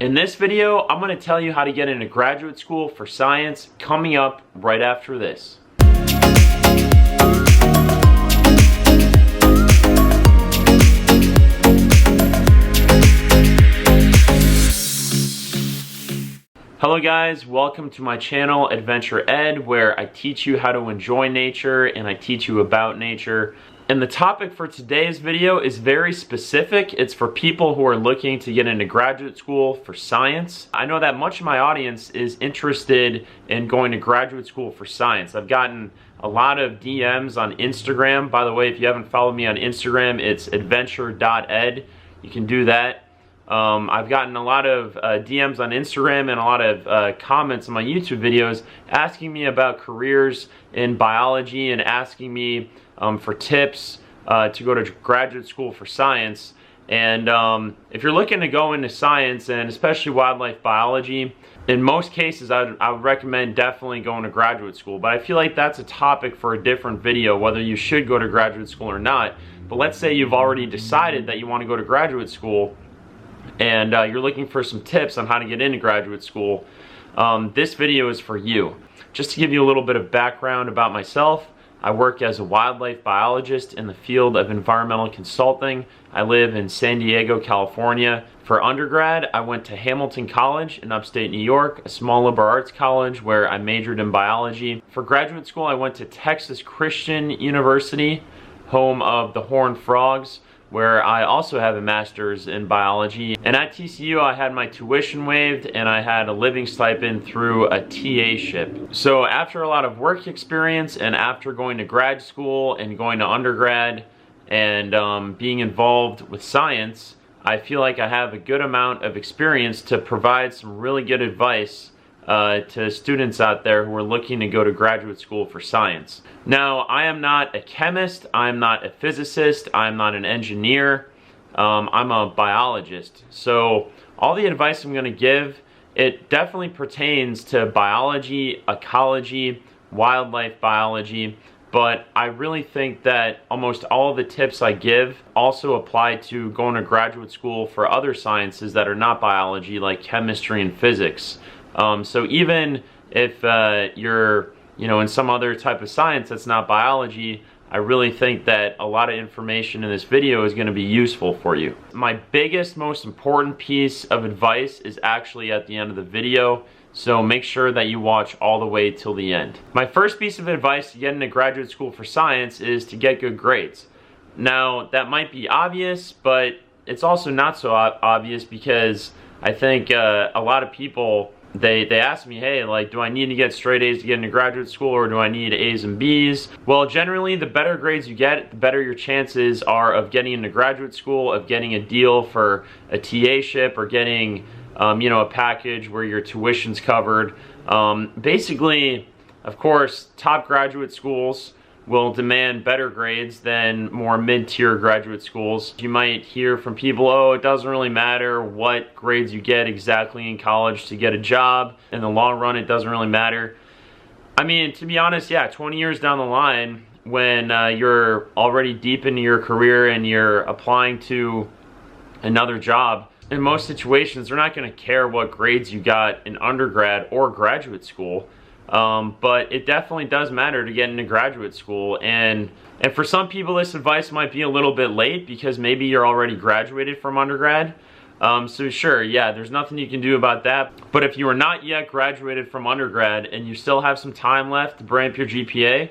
In this video, I'm going to tell you how to get into graduate school for science coming up right after this. Hello guys, welcome to my channel Adventure Ed, where I teach you how to enjoy nature and I teach you about nature. And the topic for today's video is very specific. It's for people who are looking to get into graduate school for science. I know that much of my audience is interested in going to graduate school for science. I've gotten a lot of DMs on Instagram. By the way, if you haven't followed me on Instagram, it's adventure.ed. You can do that. I've gotten a lot of DMs on Instagram and a lot of comments on my YouTube videos asking me about careers in biology and asking me for tips to go to graduate school for science. And if you're looking to go into science, and especially wildlife biology, in most cases I would recommend definitely going to graduate school. But I feel like that's a topic for a different video, whether you should go to graduate school or not. But let's say you've already decided that you want to go to graduate school and you're looking for some tips on how to get into graduate school. This video is for you. Just to give you a little bit of background about myself, I work as a wildlife biologist in the field of environmental consulting. I live in San Diego, California. For undergrad, I went to Hamilton College in upstate New York, a small liberal arts college where I majored in biology. For graduate school, I went to Texas Christian University, home of the Horned Frogs, where I also have a master's in biology. And at TCU, I had my tuition waived and I had a living stipend through a TA-ship. So after a lot of work experience and after going to grad school and going to undergrad and being involved with science, I feel like I have a good amount of experience to provide some really good advice to students out there who are looking to go to graduate school for science. Now, I am not a chemist, I'm not a physicist, I'm not an engineer, I'm a biologist. So all the advice I'm going to give, it definitely pertains to biology, ecology, wildlife biology, but I really think that almost all of the tips I give also apply to going to graduate school for other sciences that are not biology, like chemistry and physics. So even if you're, in some other type of science that's not biology, I really think that a lot of information in this video is going to be useful for you. My biggest, most important piece of advice is actually at the end of the video, so make sure that you watch all the way till the end. My first piece of advice to get into graduate school for science is to get good grades. Now, that might be obvious, but it's also not so obvious because I think a lot of people, they ask me, hey, like, do I need to get straight A's to get into graduate school, or do I need A's and B's? Well, generally, the better grades you get, the better your chances are of getting into graduate school, of getting a deal for a TA-ship, or getting, a package where your tuition's covered. Basically, of course, top graduate schools will demand better grades than more mid-tier graduate schools. You might hear from people, oh, it doesn't really matter what grades you get exactly in college to get a job. In the long run, it doesn't really matter. I mean, to be honest, yeah, 20 years down the line, when you're already deep into your career and you're applying to another job, in most situations, they're not gonna care what grades you got in undergrad or graduate school. But it definitely does matter to get into graduate school, and for some people this advice might be a little bit late because maybe you're already graduated from undergrad. So sure, yeah, there's nothing you can do about that. But if you are not yet graduated from undergrad and you still have some time left to bring up your GPA,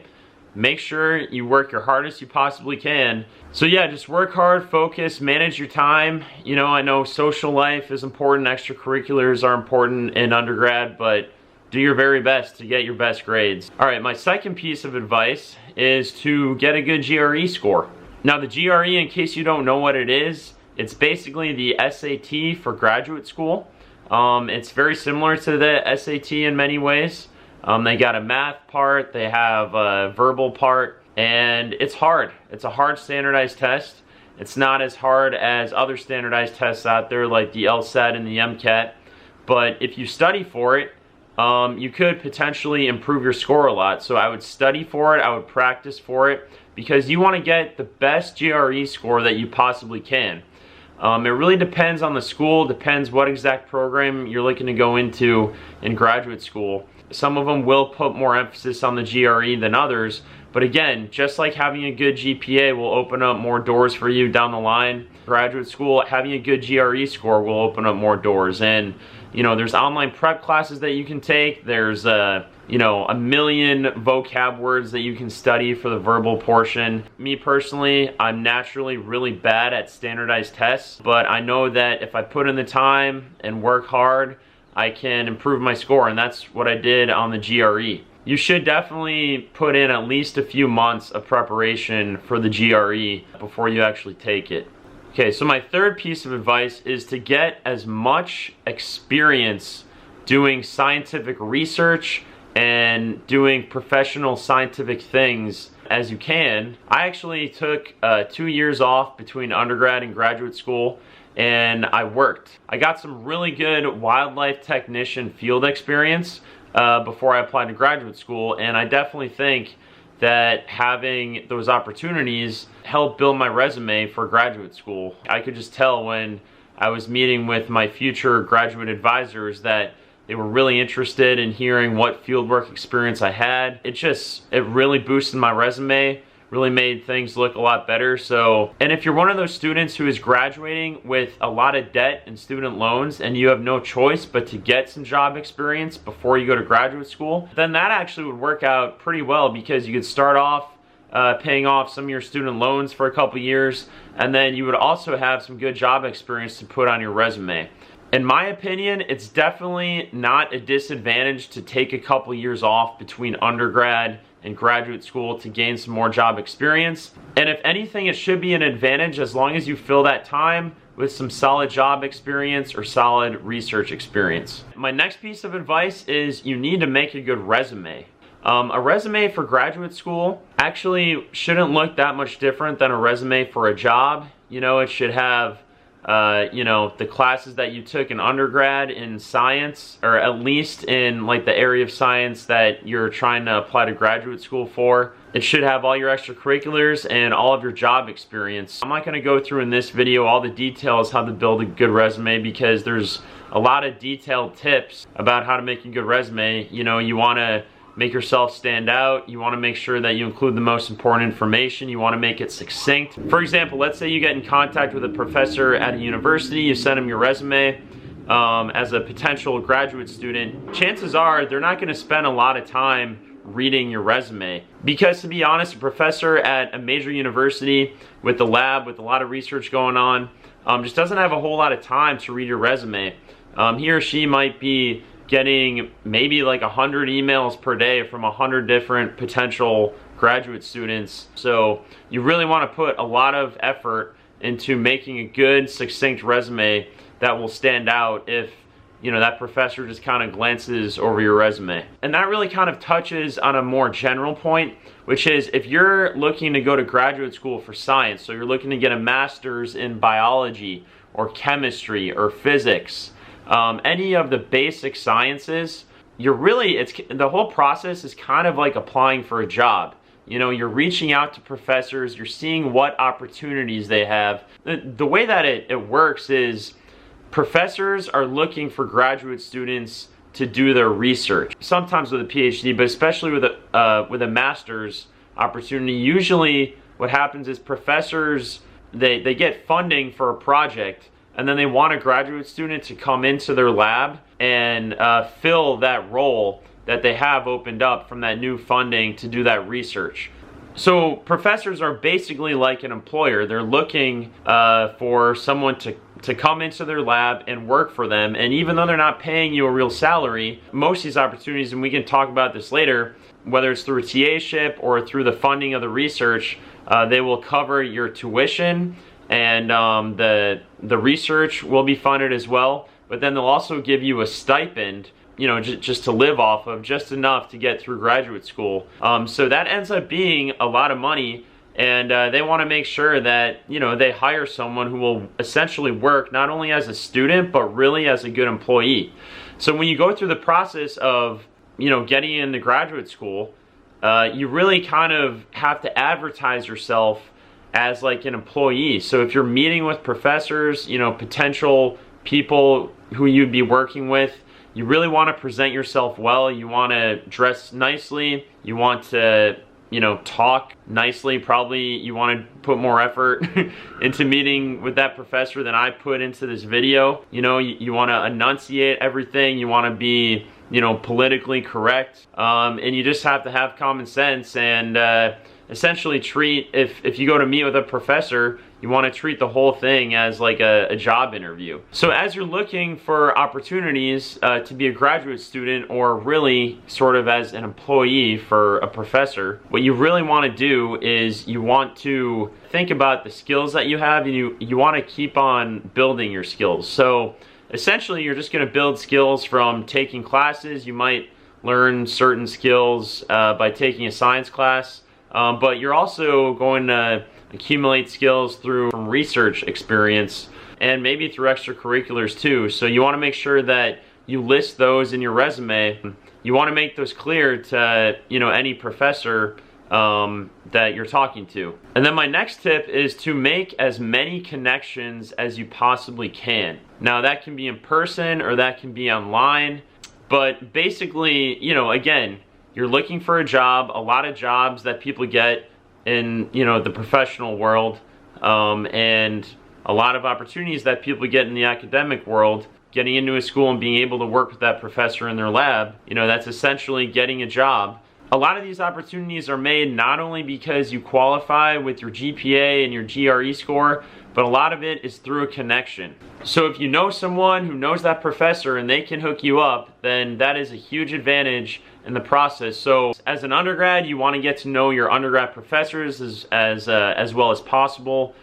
make sure you work your hardest you possibly can. So yeah, just work hard, focus, manage your time. I know social life is important, extracurriculars are important in undergrad, but do your very best to get your best grades. All right, my second piece of advice is to get a good GRE score. Now the GRE, in case you don't know what it is, it's basically the SAT for graduate school. It's very similar to the SAT in many ways. They got a math part, they have a verbal part, and it's hard. It's a hard standardized test. It's not as hard as other standardized tests out there like the LSAT and the MCAT, but if you study for it, you could potentially improve your score a lot. So I would study for it, I would practice for it, because you want to get the best GRE score that you possibly can. It really depends on the school, depends what exact program you're looking to go into in graduate school. Some of them will put more emphasis on the GRE than others, but again, just like having a good GPA will open up more doors for you down the line, graduate school, having a good GRE score will open up more doors. And you know, there's online prep classes that you can take. There's you know, a million vocab words that you can study for the verbal portion. Me personally, I'm naturally really bad at standardized tests, but I know that if I put in the time and work hard, I can improve my score, and that's what I did on the GRE. You should definitely put in at least a few months of preparation for the GRE before you actually take it. Okay, so my third piece of advice is to get as much experience doing scientific research and doing professional scientific things as you can. I actually took 2 years off between undergrad and graduate school, and I worked. I got some really good wildlife technician field experience before I applied to graduate school, and I definitely think that having those opportunities helped build my resume for graduate school. I could just tell when I was meeting with my future graduate advisors that they were really interested in hearing what fieldwork experience I had. It really boosted my resume, really made things look a lot better. So, and if you're one of those students who is graduating with a lot of debt and student loans and you have no choice but to get some job experience before you go to graduate school, then that actually would work out pretty well, because you could start off paying off some of your student loans for a couple years, and then you would also have some good job experience to put on your resume. In my opinion, it's definitely not a disadvantage to take a couple years off between undergrad and graduate school to gain some more job experience. And if anything, it should be an advantage as long as you fill that time with some solid job experience or solid research experience. My next piece of advice is you need to make a good resume. A resume for graduate school actually shouldn't look that much different than a resume for a job. You know, it should have you know, the classes that you took in undergrad in science, or at least in like the area of science that you're trying to apply to graduate school for. It should have all your extracurriculars and all of your job experience. I'm not going to go through in this video all the details how to build a good resume, because there's a lot of detailed tips about how to make a good resume. You know, you want to make yourself stand out. You want to make sure that you include the most important information. You want to make it succinct. For example, let's say you get in contact with a professor at a university, you send them your resume as a potential graduate student. Chances are they're not going to spend a lot of time reading your resume, because to be honest, a professor at a major university with a lab with a lot of research going on just doesn't have a whole lot of time to read your resume. He or she might be getting maybe like 100 emails per day from 100 different potential graduate students. So you really want to put a lot of effort into making a good, succinct resume that will stand out if, you know, that professor just kind of glances over your resume. And that really kind of touches on a more general point, which is if you're looking to go to graduate school for science, so you're looking to get a master's in biology or chemistry or physics, any of the basic sciences, the whole process is kind of like applying for a job. You know, you're reaching out to professors, you're seeing what opportunities they have. The way that it works is professors are looking for graduate students to do their research. Sometimes with a PhD, but especially with a master's opportunity, usually what happens is professors, they get funding for a project, and then they want a graduate student to come into their lab and fill that role that they have opened up from that new funding to do that research. So professors are basically like an employer. They're looking for someone to come into their lab and work for them. And even though they're not paying you a real salary, most of these opportunities, and we can talk about this later, whether it's through a TA-ship or through the funding of the research, they will cover your tuition, and the research will be funded as well, but then they'll also give you a stipend, you know, just to live off of, just enough to get through graduate school. So that ends up being a lot of money, and they want to make sure that, you know, they hire someone who will essentially work not only as a student, but really as a good employee. So when you go through the process of, you know, getting into graduate school, you really kind of have to advertise yourself as like an employee. So if you're meeting with professors, you know, potential people who you'd be working with, you really want to present yourself well. You want to dress nicely. You want to, you know, talk nicely. Probably you want to put more effort into meeting with that professor than I put into this video. You know, you want to enunciate everything. You want to be, you know, politically correct. And you just have to have common sense and essentially treat, if you go to meet with a professor, you want to treat the whole thing as like a job interview. So as you're looking for opportunities to be a graduate student, or really sort of as an employee for a professor, what you really want to do is you want to think about the skills that you have, and you want to keep on building your skills. So essentially you're just going to build skills from taking classes. You might learn certain skills by taking a science class, but you're also going to accumulate skills through research experience and maybe through extracurriculars too. So you want to make sure that you list those in your resume. You want to make those clear to, you know, any professor that you're talking to. And then my next tip is to make as many connections as you possibly can. Now that can be in person or that can be online, but basically, you know, again, you're looking for a job. A lot of jobs that people get in, you know, the professional world, and a lot of opportunities that people get in the academic world, getting into a school and being able to work with that professor in their lab, you know, that's essentially getting a job. A lot of these opportunities are made not only because you qualify with your GPA and your GRE score, but a lot of it is through a connection. So if you know someone who knows that professor and they can hook you up, then that is a huge advantage in the process. So as an undergrad, you want to get to know your undergrad professors as well as possible.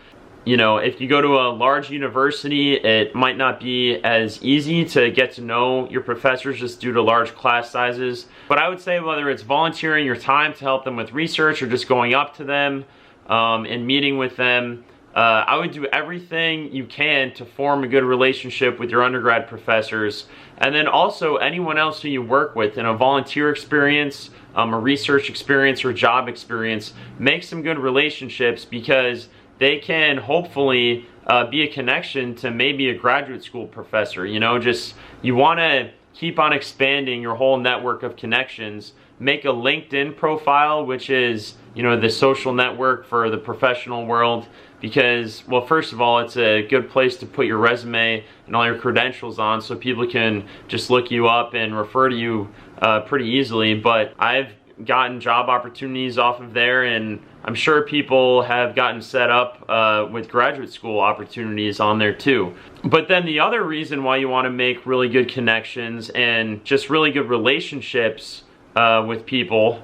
You know, if you go to a large university, it might not be as easy to get to know your professors just due to large class sizes. But I would say whether it's volunteering your time to help them with research or just going up to them and meeting with them, I would do everything you can to form a good relationship with your undergrad professors. And then also anyone else who you work with in a volunteer experience, a research experience, or job experience, make some good relationships, because they can hopefully be a connection to maybe a graduate school professor. You know, just you want to keep on expanding your whole network of connections. Make a LinkedIn profile, which is, you know, the social network for the professional world, because, well, first of all, it's a good place to put your resume and all your credentials on so people can just look you up and refer to you pretty easily. But I've gotten job opportunities off of there, and I'm sure people have gotten set up with graduate school opportunities on there too. But then the other reason why you want to make really good connections and just really good relationships with people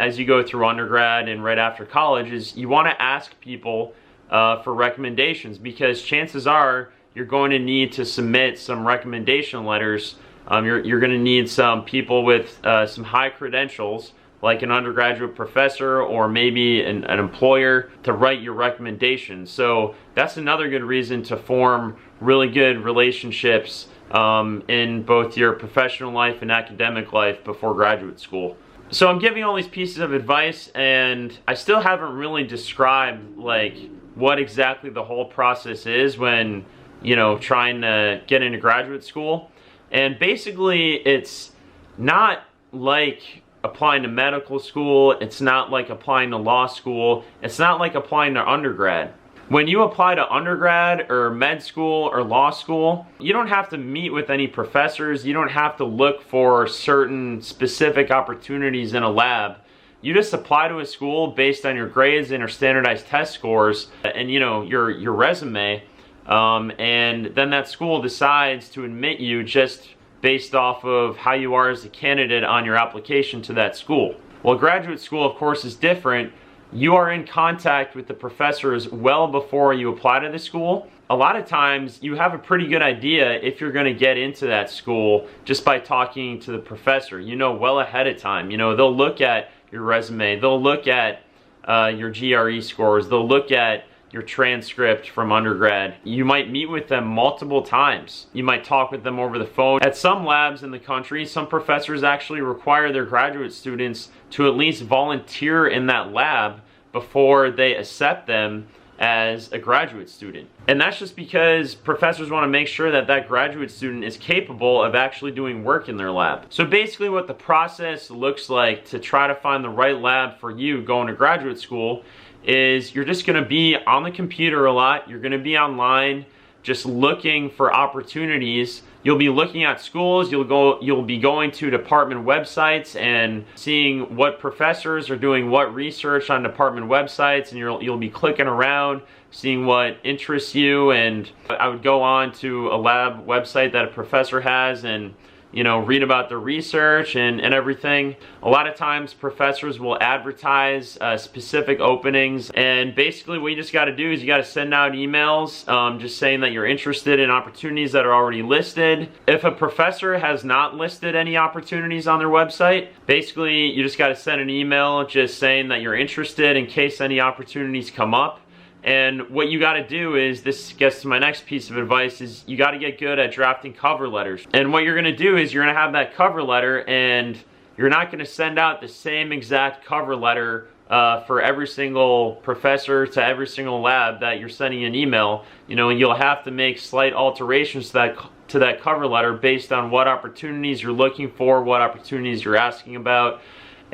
as you go through undergrad and right after college is you want to ask people for recommendations, because chances are you're going to need to submit some recommendation letters. You're going to need some people with some high credentials, like an undergraduate professor or maybe an employer, to write your recommendations. So that's another good reason to form really good relationships in both your professional life and academic life before graduate school. So I'm giving all these pieces of advice, and I still haven't really described like what exactly the whole process is when, you know, trying to get into graduate school. And basically it's not like applying to medical school, it's not like applying to law school, it's not like applying to undergrad. When you apply to undergrad or med school or law school, you don't have to meet with any professors, you don't have to look for certain specific opportunities in a lab. You just apply to a school based on your grades and your standardized test scores and, you know, your resume, and then that school decides to admit you just based off of how you are as a candidate on your application to that school. Well, graduate school, of course, is different. You are in contact with the professors well before you apply to the school. A lot of times you have a pretty good idea if you're going to get into that school just by talking to the professor. You know well ahead of time. You know, they'll look at your resume, they'll look at your GRE scores, they'll look at your transcript from undergrad. You might meet with them multiple times. You might talk with them over the phone. At some labs in the country, some professors actually require their graduate students to at least volunteer in that lab before they accept them as a graduate student. And that's just because professors want to make sure that that graduate student is capable of actually doing work in their lab. So basically what the process looks like to try to find the right lab for you going to graduate school is you're just going to be on the computer a lot. You're going to be online just looking for opportunities. You'll be looking at schools, you'll be going to department websites and seeing what professors are doing what research on department websites, and you'll be clicking around, seeing what interests you. And I would go on to a lab website that a professor has and read about the research and everything. A lot of times professors will advertise specific openings, and basically what you just got to do is you got to send out emails just saying that you're interested in opportunities that are already listed. If a professor has not listed any opportunities on their website, basically you just got to send an email just saying that you're interested in case any opportunities come up. And what you got to do is, this gets to my next piece of advice, is you got to get good at drafting cover letters. And what you're going to do is you're going to have that cover letter, and you're not going to send out the same exact cover letter for every single professor to every single lab that you're sending an email. And you'll have to make slight alterations to that cover letter based on what opportunities you're looking for, what opportunities you're asking about.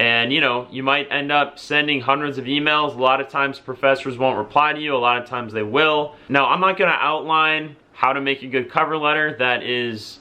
And you might end up sending hundreds of emails. A lot of times professors won't reply to you, a lot of times they will. Now, I'm not going to outline how to make a good cover letter. That is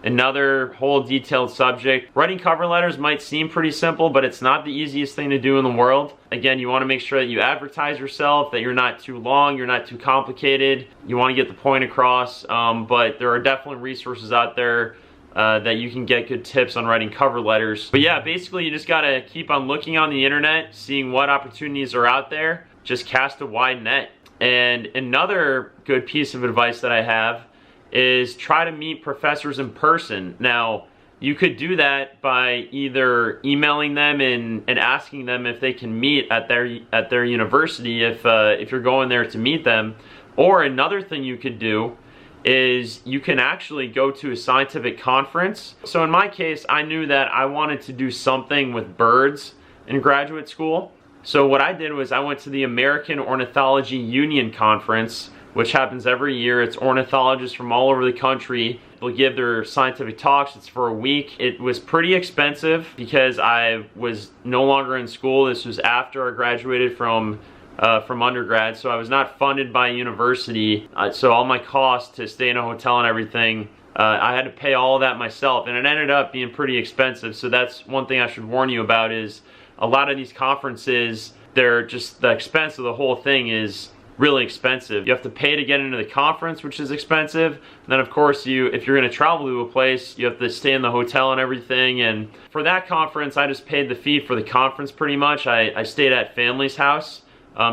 another whole detailed subject. Writing cover letters might seem pretty simple, but it's not the easiest thing to do in the world. Again, you want to make sure that you advertise yourself, that you're not too long, you're not too complicated. You want to get the point across, but there are definitely resources out there that you can get good tips on writing cover letters. But yeah, basically you just gotta keep on looking on the internet, seeing what opportunities are out there. Just cast a wide net. And another good piece of advice that I have is try to meet professors in person. Now, you could do that by either emailing them and asking them if they can meet at their university if you're going there to meet them. Or another thing you could do is you can actually go to a scientific conference. So in my case, I knew that I wanted to do something with birds in graduate school. So what I did was I went to the American Ornithology Union Conference, which happens every year. It's ornithologists from all over the country. They'll give their scientific talks. It's for a week. It was pretty expensive because I was no longer in school. This was after I graduated from undergrad, so I was not funded by a university, so all my costs to stay in a hotel and everything, I had to pay all of that myself, and it ended up being pretty expensive. So that's one thing I should warn you about, is a lot of these conferences, they're just, the expense of the whole thing is really expensive. You have to pay to get into the conference, which is expensive. And then of course, if you're going to travel to a place, you have to stay in the hotel and everything. And for that conference, I just paid the fee for the conference pretty much. I stayed at family's house.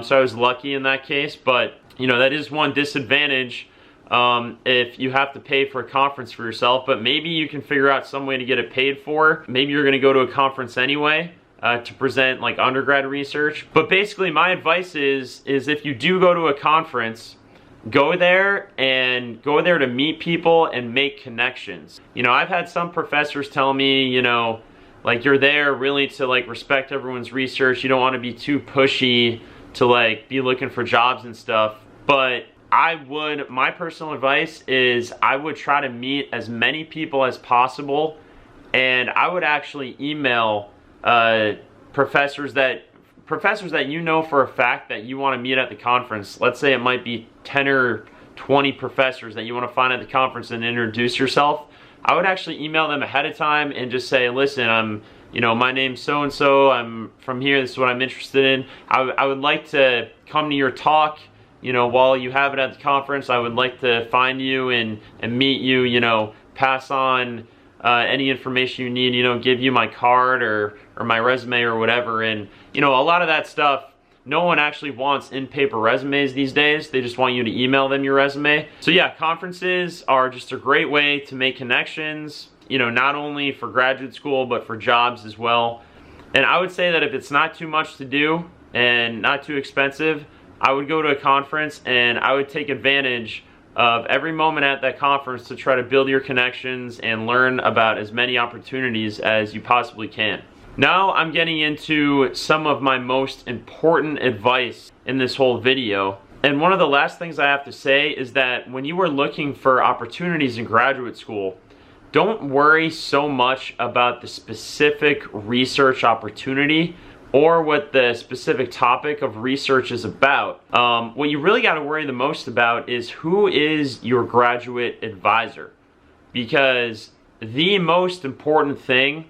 So I was lucky in that case, but that is one disadvantage if you have to pay for a conference for yourself. But maybe you can figure out some way to get it paid for. Maybe you're going to go to a conference anyway to present like undergrad research. But basically my advice is if you do go to a conference, go there to meet people and make connections. I've had some professors tell me, like, you're there really to like respect everyone's research. You don't want to be too pushy to like be looking for jobs and stuff. But my personal advice is I would try to meet as many people as possible, and I would actually email professors that you know for a fact that you want to meet at the conference. Let's say it might be 10 or 20 professors that you want to find at the conference and introduce yourself. I would actually email them ahead of time and just say, listen, my name's so-and-so, I'm from here, this is what I'm interested in. I would like to come to your talk, while you have it at the conference. I would like to find you and meet you, pass on any information you need, give you my card or my resume or whatever. And, a lot of that stuff, no one actually wants in-paper resumes these days. They just want you to email them your resume. So yeah, conferences are just a great way to make connections, not only for graduate school, but for jobs as well. And I would say that if it's not too much to do and not too expensive, I would go to a conference and I would take advantage of every moment at that conference to try to build your connections and learn about as many opportunities as you possibly can. Now I'm getting into some of my most important advice in this whole video. And one of the last things I have to say is that when you are looking for opportunities in graduate school, don't worry so much about the specific research opportunity or what the specific topic of research is about. What you really got to worry the most about is who is your graduate advisor. Because the most important thing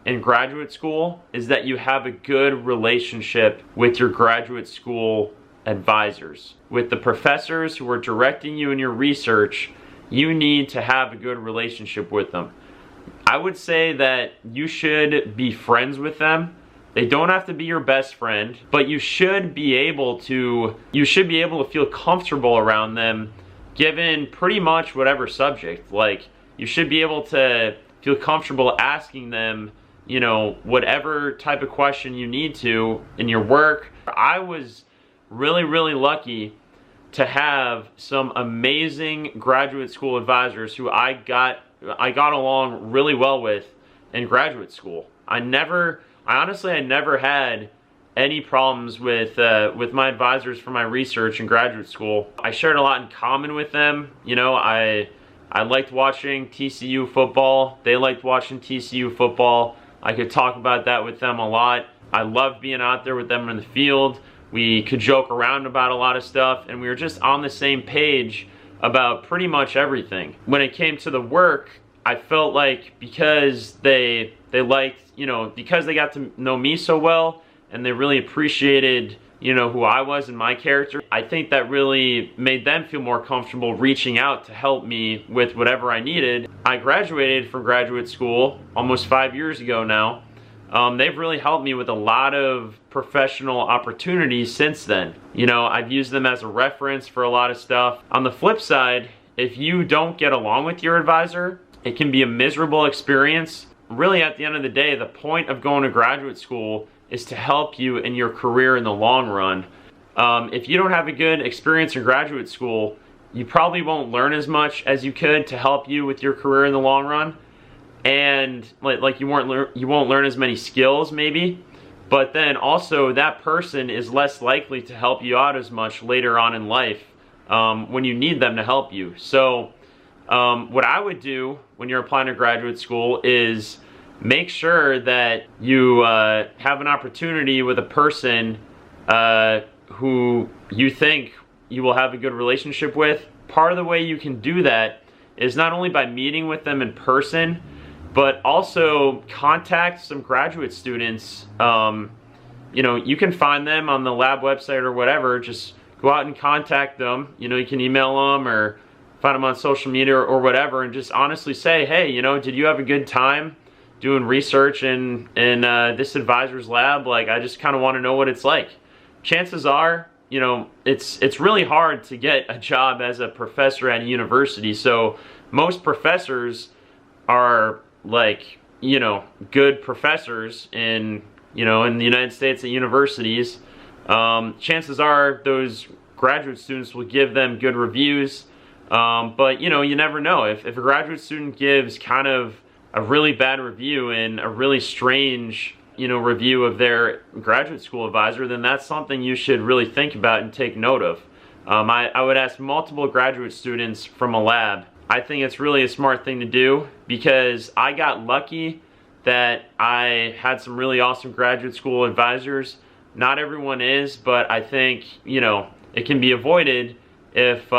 in graduate school is that you have a good relationship with your graduate school advisors. With the professors who are directing you in your research, you need to have a good relationship with them. I would say that you should be friends with them. They don't have to be your best friend, but you should be able to feel comfortable around them given pretty much whatever subject. Like, you should be able to feel comfortable asking them, you know, whatever type of question you need to in your work. I was really lucky to have some amazing graduate school advisors who I got along really well with in graduate school. I honestly never had any problems with my advisors for my research in graduate school. I shared a lot in common with them. You know, I liked watching TCU football. They liked watching TCU football. I could talk about that with them a lot. I loved being out there with them in the field. We could joke around about a lot of stuff, and we were just on the same page about pretty much everything. When it came to the work, I felt like because they liked, you know, because they got to know me so well, and they really appreciated, you know, who I was and my character, I think that really made them feel more comfortable reaching out to help me with whatever I needed. I graduated from graduate school almost 5 years ago now. They've really helped me with a lot of professional opportunities since then. You know, I've used them as a reference for a lot of stuff. On the flip side, if you don't get along with your advisor, it can be a miserable experience. Really, at the end of the day, the point of going to graduate school is to help you in your career in the long run. If you don't have a good experience in graduate school, you probably won't learn as much as you could to help you with your career in the long run. And like you won't learn as many skills maybe, but then also that person is less likely to help you out as much later on in life when you need them to help you. So what I would do when you're applying to graduate school is make sure that you have an opportunity with a person who you think you will have a good relationship with. Part of the way you can do that is not only by meeting with them in person, but also contact some graduate students. You know, you can find them on the lab website or whatever. Just go out and contact them. You know, you can email them or find them on social media or whatever, and just honestly say, hey, you know, did you have a good time doing research in this advisor's lab? Like, I just kind of want to know what it's like. Chances are, you know, it's really hard to get a job as a professor at a university. So most professors are, like, you know, good professors in, you know, in the United States at universities. Chances are those graduate students will give them good reviews, but you know, you never know. If a graduate student gives kind of a really bad review and a really strange, you know, review of their graduate school advisor, then that's something you should really think about and take note of. I would ask multiple graduate students from a lab. I think it's really a smart thing to do because I got lucky that I had some really awesome graduate school advisors. Not everyone is, but I think, you know, it can be avoided if,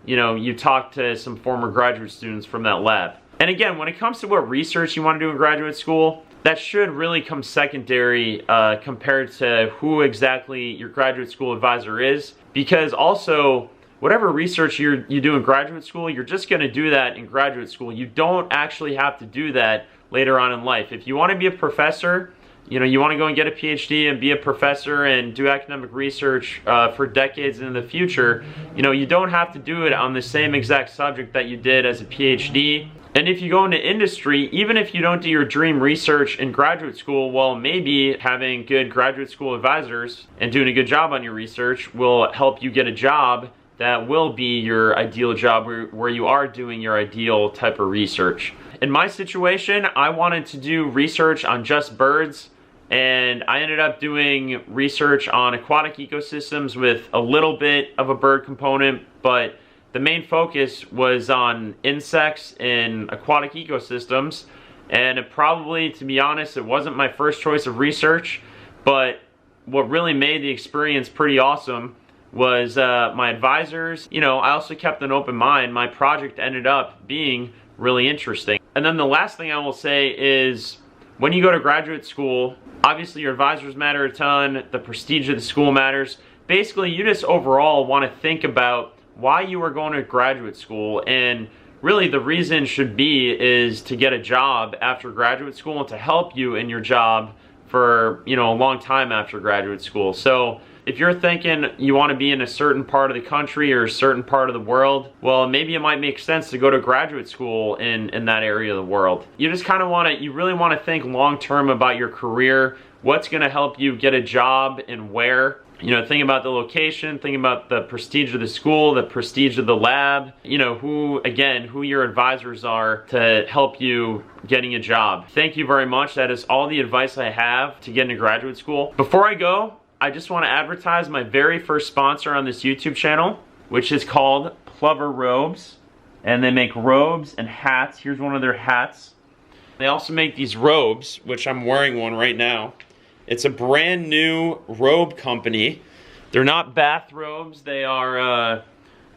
you know, you talk to some former graduate students from that lab. And again, when it comes to what research you want to do in graduate school, that should really come secondary compared to who exactly your graduate school advisor is. Because also, whatever research you do in graduate school, you're just going to do that in graduate school. You don't actually have to do that later on in life. If you want to be a professor, you know, you want to go and get a PhD and be a professor and do academic research for decades in the future, you know, you don't have to do it on the same exact subject that you did as a PhD. And if you go into industry, even if you don't do your dream research in graduate school, well, maybe having good graduate school advisors and doing a good job on your research will help you get a job that will be your ideal job where you are doing your ideal type of research. In my situation, I wanted to do research on just birds, and I ended up doing research on aquatic ecosystems with a little bit of a bird component, but the main focus was on insects in aquatic ecosystems. And it probably, to be honest, it wasn't my first choice of research, but what really made the experience pretty awesome was my advisors. You know, I also kept an open mind. My project ended up being really interesting. And then the last thing I will say is, when you go to graduate school, obviously your advisors matter a ton, the prestige of the school matters. Basically, you just overall want to think about why you are going to graduate school, and really the reason should be is to get a job after graduate school and to help you in your job for, you know, a long time after graduate school. So if you're thinking you want to be in a certain part of the country or a certain part of the world, well, maybe it might make sense to go to graduate school in that area of the world. You just kind of want to, you really want to think long term about your career, what's going to help you get a job and where. You know, think about the location, think about the prestige of the school, the prestige of the lab, you know, who your advisors are to help you getting a job. Thank you very much. That is all the advice I have to get into graduate school. Before I go, I just want to advertise my very first sponsor on this YouTube channel, which is called Plover Robes. And they make robes and hats. Here's one of their hats. They also make these robes, which I'm wearing one right now. It's a brand new robe company. They're not bathrobes. They are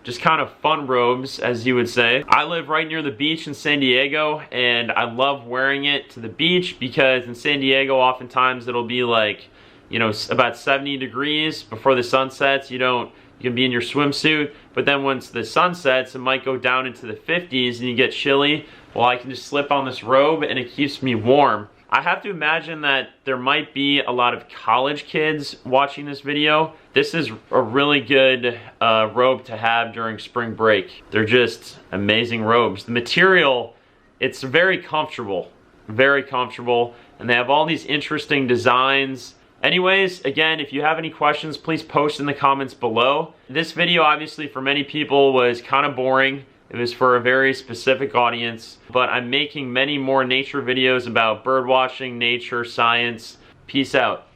just kind of fun robes, as you would say. I live right near the beach in San Diego, and I love wearing it to the beach because in San Diego, oftentimes it'll be like, you know, about 70 degrees before the sun sets. You can be in your swimsuit, but then once the sun sets, it might go down into the 50s and you get chilly. Well, I can just slip on this robe and it keeps me warm. I have to imagine that there might be a lot of college kids watching this video. This is a really good robe to have during spring break. They're just amazing robes. The material, it's very comfortable, and they have all these interesting designs. Anyways, again, if you have any questions, please post in the comments below. This video, obviously, for many people was kind of boring. It was for a very specific audience, but I'm making many more nature videos about bird watching, nature, science. Peace out.